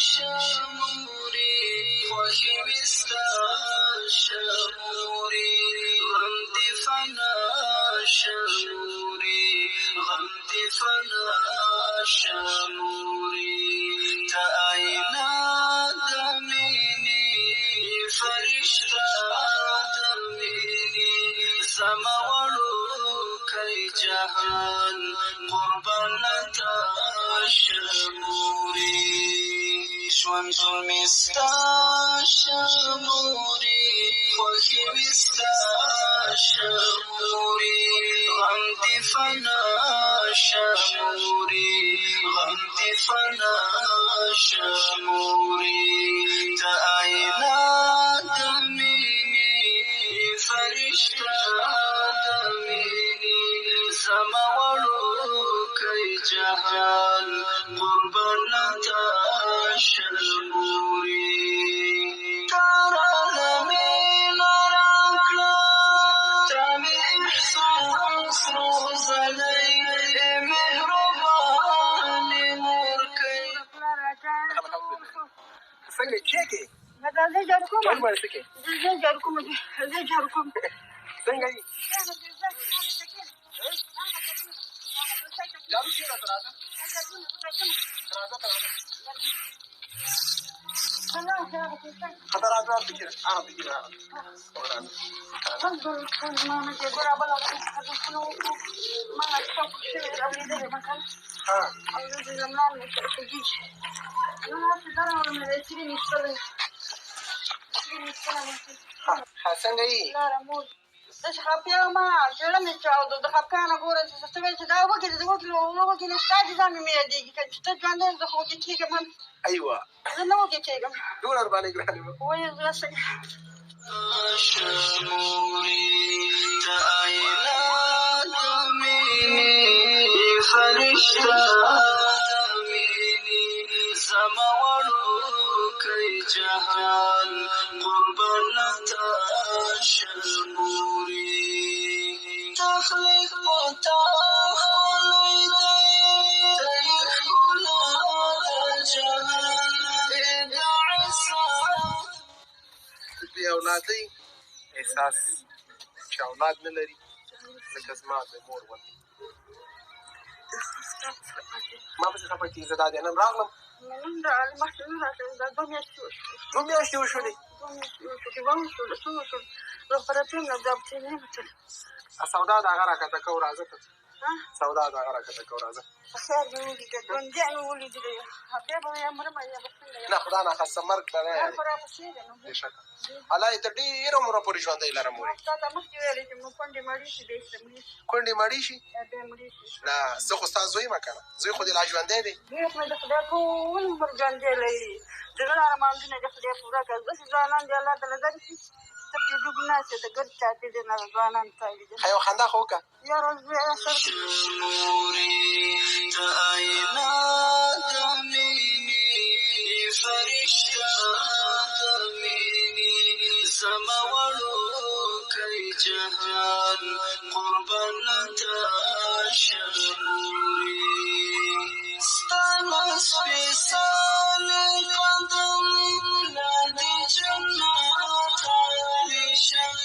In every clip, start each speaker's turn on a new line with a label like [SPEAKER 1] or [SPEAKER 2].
[SPEAKER 1] شموري خوښي مې ستا شموري غم دې فنا شموري غم دې فنا شموري ته آیینه د مینې فرشته د مینې زما وړوکی جهان قربانه ته شموري ژوندون مې ستا شموري خوښي مې ستا شموري غم دې فنا شموري غم دې فنا شموري ته آیینه د مینې فرشته د مینې زما وړوکی جهان قربانه ته شموري تا راله مینه راکړه تا مې احساس روزلی مهربانې مورکۍ
[SPEAKER 2] څنګه چیکې
[SPEAKER 3] زه جارو کوم
[SPEAKER 2] چل باندې څه کې
[SPEAKER 3] زه جارو کوم زه جارو کوم
[SPEAKER 2] څنګه یې جارو کې راته راځه خطر راځه فکر هغه فکر څنګه یې
[SPEAKER 3] زه چې خفه یم زړه مې چاودو د خفګانه ګوره چې ته وایې چې دا وکړې د وکړې نو ستا جزا مې یادېږي که چې ته ژوندی زه خو وږې کېږم هم
[SPEAKER 2] ایوه
[SPEAKER 3] زه نه وږې کېږم
[SPEAKER 2] دونه ورباندې ګرانې وه
[SPEAKER 3] وایې زه څنګه
[SPEAKER 1] شموري ته آیینه د مینې فرشته د مینې زما وړوکی جهان قربانه ته شموري تخلیق په تا ښکلی دی ته یې ښکلا د جهان د عصا
[SPEAKER 2] د اولادۍ احساس چې اولاد نه لري لکه زما د مور غوندې ما پسې خفه کېږي زه دا دی نن راغلم
[SPEAKER 3] نن مخکې نه راتلم دا 2 میاشتې وشوې
[SPEAKER 2] 2 میاشتې وشولې
[SPEAKER 3] 2 میاشتې وشوې چې وشوله څه وشول زه خو راتلم نه دا پسې نه وتلم
[SPEAKER 2] سودا د هغه راکته کو راځه ته سودا د هغه راکته کو راځه
[SPEAKER 3] خیر مې ولیده ګونجیان مې ولیدلی بیا به یا مرم یا به څنګه
[SPEAKER 2] نه خدا ناخواسته مرګ ته نه
[SPEAKER 3] خو راپسې دی نو
[SPEAKER 2] بېشکه الله یې ته ډېره عمره پورې ژوندی لرم مورې
[SPEAKER 3] تا ته مخکې ویلې چې مو کونډې مړې شي بیا یې مړې شي
[SPEAKER 2] کونډې مړې شي
[SPEAKER 3] بیا مړې شي
[SPEAKER 2] نه زه خو ستا زوی یم که نه زوی خو دې لا ژوندی دی
[SPEAKER 3] ډېر مې د خدای ټول عمر ژوندی لري د زړه ارمانونه د خدای پوره کړه داسې ځوانان دې الله تعالی درکړي ته پرې ډوب ناستې د ګرد چاپې دې نه ځوانان تاوي دي
[SPEAKER 2] ښه یوه خندا خو وکړه
[SPEAKER 3] یا روز
[SPEAKER 1] شموري ته آیینه د مینې فرشته د مینې زما وړوکی جهان قربانه ته شموري ستا سپېڅلی قدم لاندې جنت عالیشان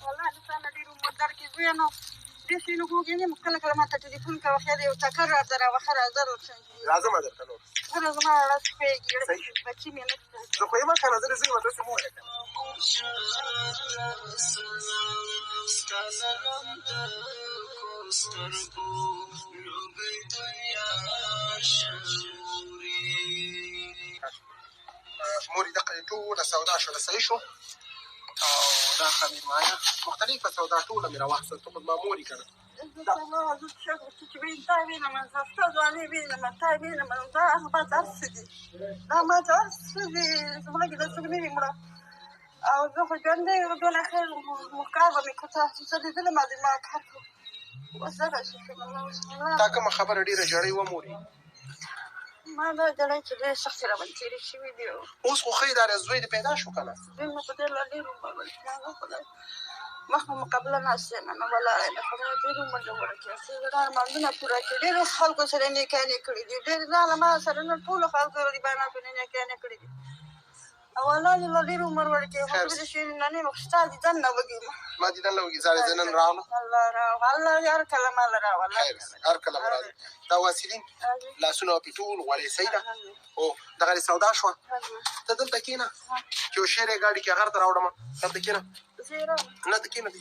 [SPEAKER 3] والله د تا نه ډېر عمر درکړي زویه نو دې شي نو ګوګې نه کله کله ما ته ټلیفون کوه خیر یو چکر راته راوښه راځه روښان
[SPEAKER 2] راځم درته نور
[SPEAKER 3] هره زما لاس پوهېږي بچي مې نشته
[SPEAKER 2] زه خو یم که نه زه زه یم داسې مور یم
[SPEAKER 1] ستا ظلم د کوسترګو لوګۍ دنیا شموري
[SPEAKER 2] مورې دقه ټوله سودا شوله صحیح شو او دا خمیر مایه مختلفه سودا ټوله مې راواخیسته ته خو زما مور یې که نه
[SPEAKER 3] زه چې وینم تا وینم زه ستا ځواني وینم تا وینم دا ما ته هر څه دي دا ما ته هر څه دي زما کې دا څوک نه وي مړه او زه خو ژوندی دونه خیر کار به مې کوته زه لیدلم ما کار کوم اوس دغه شي
[SPEAKER 2] تا کومه خبره ډېره ژړۍ وه مورې
[SPEAKER 3] ما دا جړۍ چې ډېر سختې راباندې تېرې شوي دي
[SPEAKER 2] اوس خو ښه اداره زوی دې پیدا شو که نه
[SPEAKER 3] زوی مې په دې لا ډېر عمر ورکړی خدای مخ مقابله ناست یم نو ولاړه یم خدای ډېر عمر دې ورکړي چې دا ارمانونه پوره کړي ډېرو خلکو سره نیکانې کړي دي ډېر ځان ما سره نه ټولو خلکو غریبانو نیکانې کړي دي او الله دې له ډېر عمر ورکړي خو زه چې نننۍ وخت ستا دیدن نه وږي
[SPEAKER 2] ما دیدن نه وږي زه نن راغلم
[SPEAKER 3] الله دې هر کله ماله راوله
[SPEAKER 2] هر کله به راځي دا واسلین لاسونه پې ټول غوړې سیده او دغه دې سودا شوه ته دلته کښېنه چې یو شعر یې ګاډي کې هغه درته راوړم دلته کښېنه نه ته کښېنه زه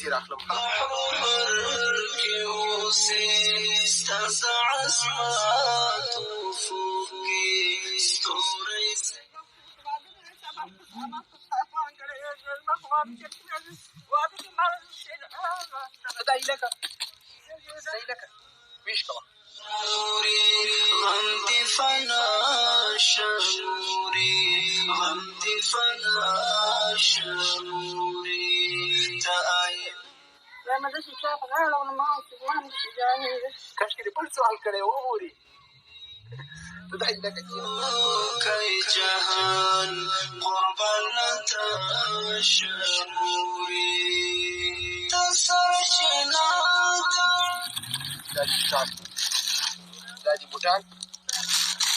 [SPEAKER 2] یې راخلم ویش کوه
[SPEAKER 1] غم دې فنا شموري غم دې فنا شموري
[SPEAKER 3] زما داسې چا په غاړه ولم او چې ما هم داسې جاهل
[SPEAKER 2] کاشکې دې بل سوال کړی وګوري دا لکه
[SPEAKER 1] كي جهان قربانة شموري تسرشنا
[SPEAKER 2] دا دي بوټان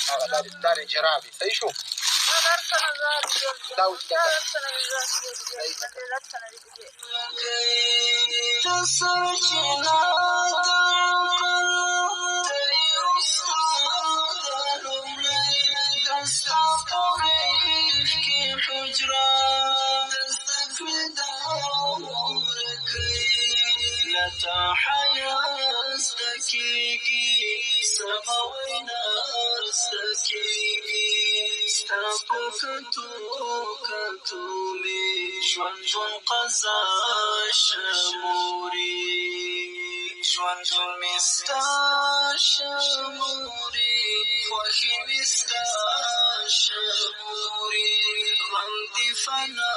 [SPEAKER 2] هغه دا دي جرابې صحیح شو دا اوس
[SPEAKER 1] تسرشنا لتا حياة استكيكي سماوينا استكيكي ستاپو كتو مي جوان قزا شموري جوان مستا شموري خوخي مستا شموري غم دي فنا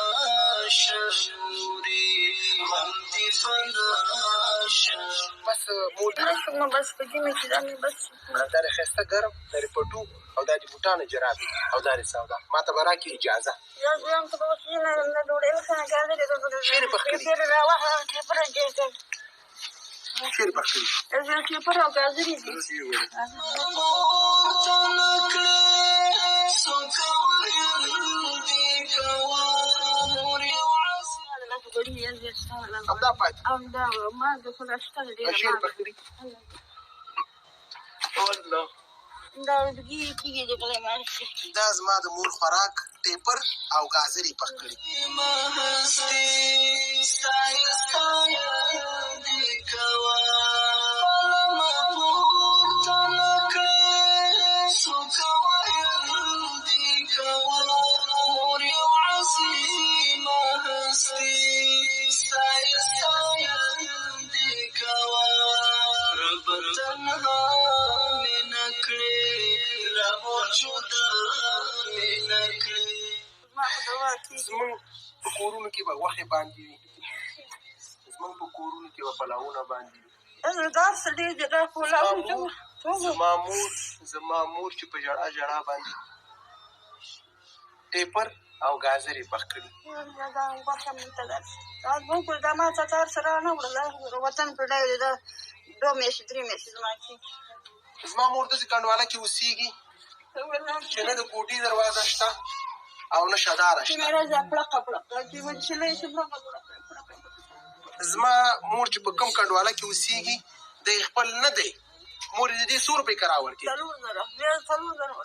[SPEAKER 1] شموري غم دي فنا
[SPEAKER 2] بس مول
[SPEAKER 3] شوم بس په دې مې چې دا مې بس
[SPEAKER 2] دا دې ښایسته ګرم دا دې پټو او دا دې بوټانې جرابې او دا دې سودا ما ته به راکړي اجازه
[SPEAKER 3] یا هم ته به اوس نه ډوډۍ وخوړه ګازرې
[SPEAKER 2] شعر یې پخ کړي
[SPEAKER 3] شعر راوهه ټیپر
[SPEAKER 2] شعر یې پخ کړي
[SPEAKER 3] ټیپر او ګازرې دي
[SPEAKER 2] همدا پاتې
[SPEAKER 3] همدا ما د خدا شته ډېره
[SPEAKER 2] شعر پخ کړي والله
[SPEAKER 3] دا کېږي د غلی مالشي
[SPEAKER 2] دا زما د مور خوراک ټیپر او ګازرې پخ کړي زمونږ په کورونو کې به غوښې باندې وي زمونږ په کورونو کې به پلاونه باندې وي
[SPEAKER 3] دا څه ډېر دي دا پلاو
[SPEAKER 2] زما مور چې په ژړا ژړا باندې ټیپر او ګازرې پخ کړي
[SPEAKER 3] دا غوښه مې ته دا زموږ دا ما تتار سره نه وړله وطن په ډېر دا 2 میاشتې 3 میاشتې زما کې
[SPEAKER 2] زما مور داسې کنډواله کې اوسېږي چې نه د کوټې دروازه شته او نه شداره شته زما مور چې په کوم کنډواله کې اوسېږي دی خپل نه دی مور یې د دې 100 روپۍ کرا ورکوي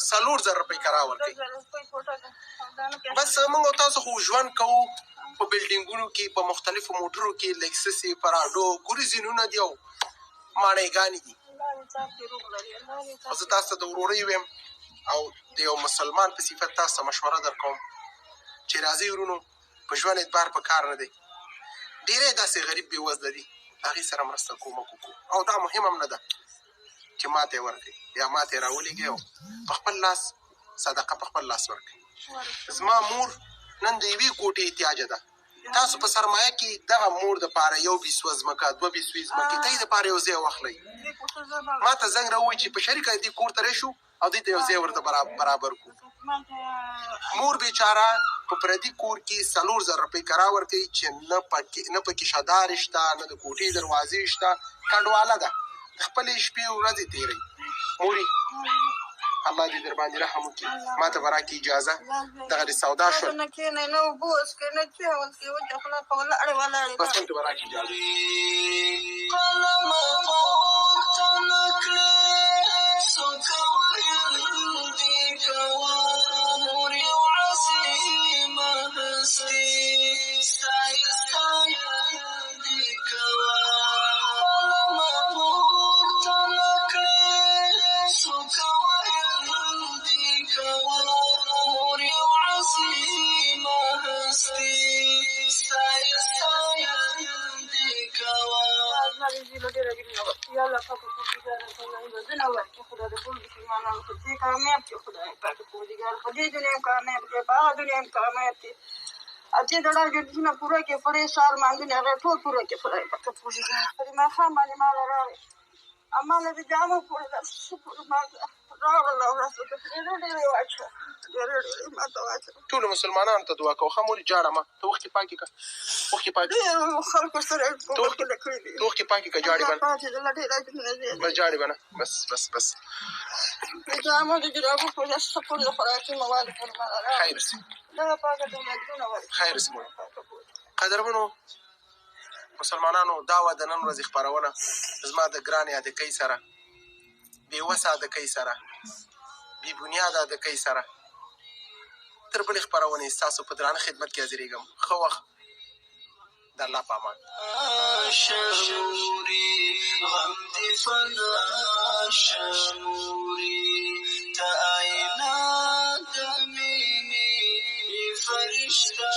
[SPEAKER 2] 4,000 روپۍ کرا ورکوي بس موږ او تاسو خو ژوند کوو په بلډینګونو کې په مختلفو موټرو کې لکسسې پراډو ګوریزینونه دي او ماڼېګانې دي خو زه تاسو ته د ورورۍ ویم او د یو مسلمان په صفت تاسو ته مشوره در کوم چې راځئ ورونو په ژوند اعتبار په کار نه دی ډېری داسې غریب بېوزله دي هغې سره مرسته کومک وکړو او دا مهم هم نه ده چې ماته یې ورکړئ یا ماته یې راولېږئ او په خپل لاس صدقه په خپل لاس ورکړئ زما مور نن د یوې کوټې احتیاجه ده تاسو په سرمایه کې دغه مور دپاره 1 بیسوه ځمکه 2 بیسوې ځمکې ته یې دپاره یو ځای واخلئ ما ته زنګ راووایي چې په شریکه دې کور ته راشو او دې ته یو ځای ورته برابر کړو مور بیچاره په پردي کور کې 4000 روپۍ کرا ورکوي چې نه پکې شدارې شته، نه د کوټې دروازې شته، کنډواله ده، د خپلې شپې ورځې تېروي. مورې الله دې در باندې رحم وکړي، ما ته به راکړي اجازه دغه دې سودا شول.
[SPEAKER 3] نه کښېنئ، نه اوبه وڅښئ، نه چای وڅښئ، وچه خوله په ولاړې ولاړې
[SPEAKER 2] بس دلته به راکړي اجازه.
[SPEAKER 1] قلم پورته نه کړې څوک ویل دې کوه مور یو عظیمه هستي ستایل دې کوه قلم پورته نه کړې څوک ویل دې کوه مور یو عظیمه هستي ستایل دې کوه.
[SPEAKER 3] یا الله پاک زنه ورکړي خدای د ټول مسلمانانو په دې کامیاب کړي خدای پاک پروردګار په دې دنیا هم کامیاب کړي په هغه دنیا هم کامیاب کړي چې دړه ګډونه پوره کړي فرې سار مانځنې هغه ټول پوره کړي خدای پاک پروردګار په دې ماښام باندې مال راغی امانه د جامو پورې د شکر ما راغله او راسه ډېرې واچوه ډېرې ماته واچوه.
[SPEAKER 2] ټولو مسلمانانو ته دعا کوه. ښه مورې جاړه مه، ته اوښکې پاکې کړه، اوښکې پاکې
[SPEAKER 3] ډېرو خلکو سره یې په وکیله کړي دي.
[SPEAKER 2] ته اوښکې پاکې کړه، جاړې به نه، بس جاړې به نه، بس بس بس.
[SPEAKER 3] د جامو د جرابو پورې شکر د خوراکي موادو پورې ما راغله.
[SPEAKER 2] خیر سي،
[SPEAKER 3] دغه پاکه دولتونه ورکړي.
[SPEAKER 2] خیر سي مورې. قدرمنو مسلمانانو، دا وه د نن ورځې خپرونه زما د ګرانې عدکۍ سره، بېوسه عدکۍ سره، بې بنیاده عدکۍ سره. تر بلې خپرونې ستاسو په درانه خدمت کې حاضرېږم. ښه وخت، د الله په امان.
[SPEAKER 1] شموري غم دې فنا شموري ته آیینه د مینې فرشته